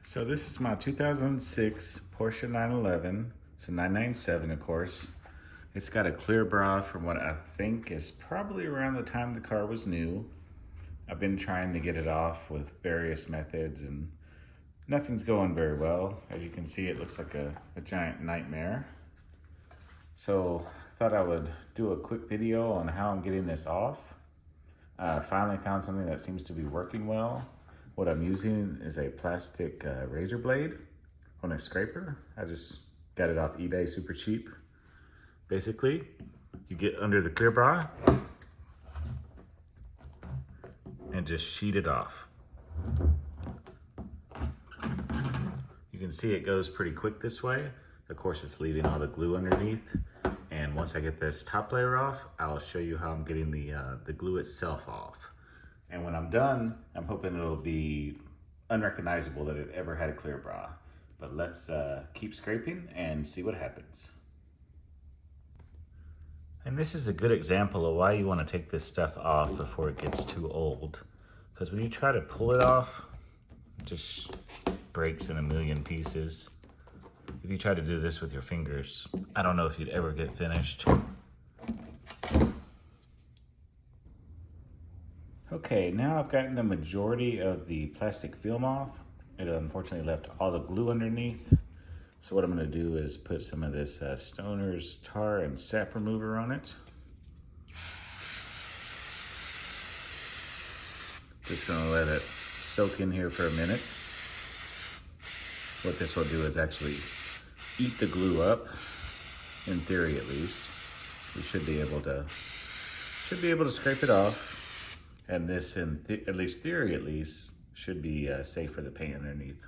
So this is my 2006 Porsche 911. It's a 997, of course. It's got a clear bra from what I think is probably around the time the car was new. I've been trying to get it off with various methods and nothing's going very well. As you can see, it looks like a giant nightmare. So I thought I would do a quick video on how I'm getting this off. I finally found something that seems to be working well. What I'm using is a plastic razor blade on a scraper. I just got it off eBay super cheap. Basically, you get under the clear bra and just sheet it off. You can see it goes pretty quick this way. Of course, it's leaving all the glue underneath. And once I get this top layer off, I'll show you how I'm getting the glue itself off. And when I'm done, I'm hoping it'll be unrecognizable that it ever had a clear bra. But let's keep scraping and see what happens. And this is a good example of why you want to take this stuff off before it gets too old. Because when you try to pull it off, it just breaks in a million pieces. If you try to do this with your fingers, I don't know if you'd ever get finished. Okay, now I've gotten the majority of the plastic film off. It unfortunately left all the glue underneath. So what I'm gonna do is put some of this Stoner's tar and sap remover on it. Just gonna let it soak in here for a minute. What this will do is actually eat the glue up, in theory at least. We should be able to scrape it off. And this, in at least theory at least, should be safe for the paint underneath.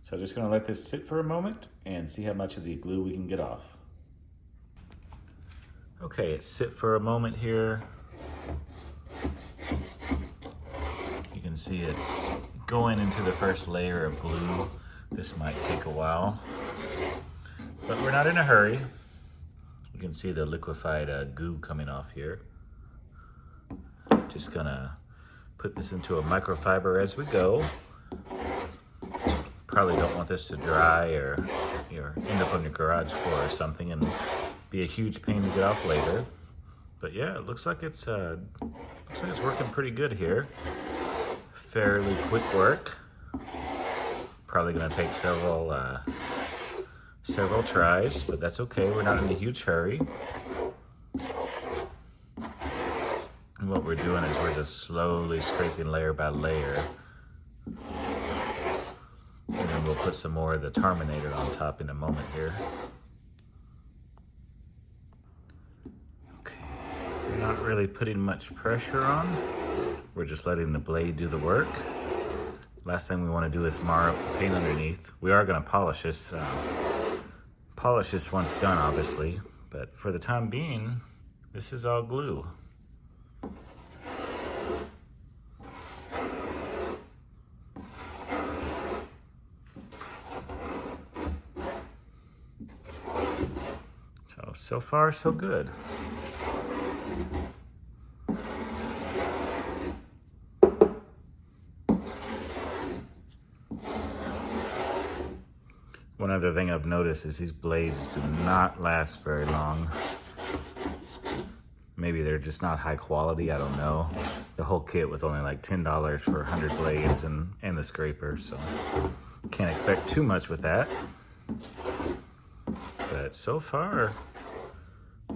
So I'm just gonna let this sit for a moment and see how much of the glue we can get off. Okay, it's sit for a moment here. You can see it's going into the first layer of glue. This might take a while, but we're not in a hurry. You can see the liquefied goo coming off here. Just gonna put this into a microfiber as we go. Probably don't want this to dry or end up on your garage floor or something and be a huge pain to get off later. But yeah, it looks like it's working pretty good here. Fairly quick work. Probably gonna take several tries, but that's okay. We're not in a huge hurry. And what we're doing is we're just slowly scraping layer by layer. And then we'll put some more of the Terminator on top in a moment here. Okay, we're not really putting much pressure on. We're just letting the blade do the work. Last thing we want to do is mar up the paint underneath. We are going to polish this once done, obviously. But for the time being, this is all glue. So far, so good. One other thing I've noticed is these blades do not last very long. Maybe they're just not high quality, I don't know. The whole kit was only like $10 for 100 blades and the scraper, so can't expect too much with that. But so far,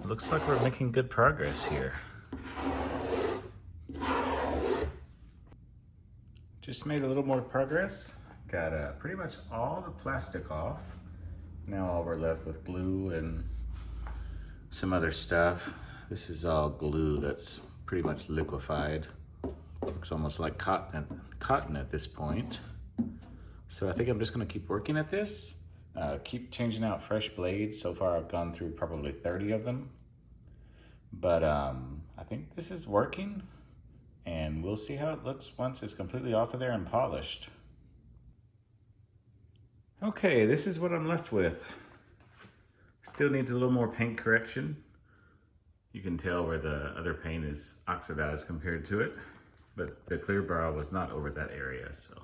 looks like we're making good progress here. Just made a little more progress. Got pretty much all the plastic off. Now all we're left with glue and some other stuff. This is all glue that's pretty much liquefied. Looks almost like cotton at this point. So I think I'm just gonna keep working at this. Keep changing out fresh blades. So far I've gone through probably 30 of them. But I think this is working and we'll see how it looks once it's completely off of there and polished. Okay, this is what I'm left with. Still needs a little more paint correction. You can tell where the other paint is oxidized compared to it, but the clear bra was not over that area, so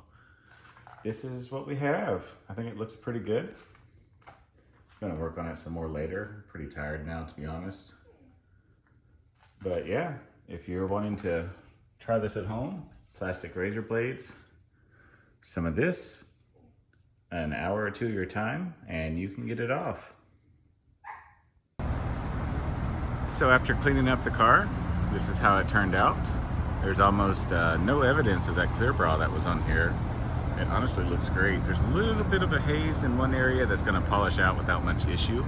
this is what we have. I think it looks pretty good. Gonna work on it some more later. Pretty tired now, to be honest. But yeah, if you're wanting to try this at home, plastic razor blades, some of this, an hour or two of your time, and you can get it off. So after cleaning up the car, this is how it turned out. There's almost no evidence of that clear bra that was on here. It honestly looks great. There's a little bit of a haze in one area that's gonna polish out without much issue.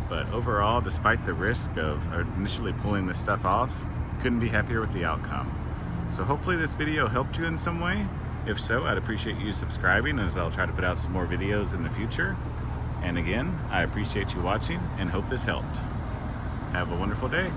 But overall, despite the risk of initially pulling this stuff off, couldn't be happier with the outcome. So hopefully this video helped you in some way. If so, I'd appreciate you subscribing, as I'll try to put out some more videos in the future. And again, I appreciate you watching and hope this helped. Have a wonderful day.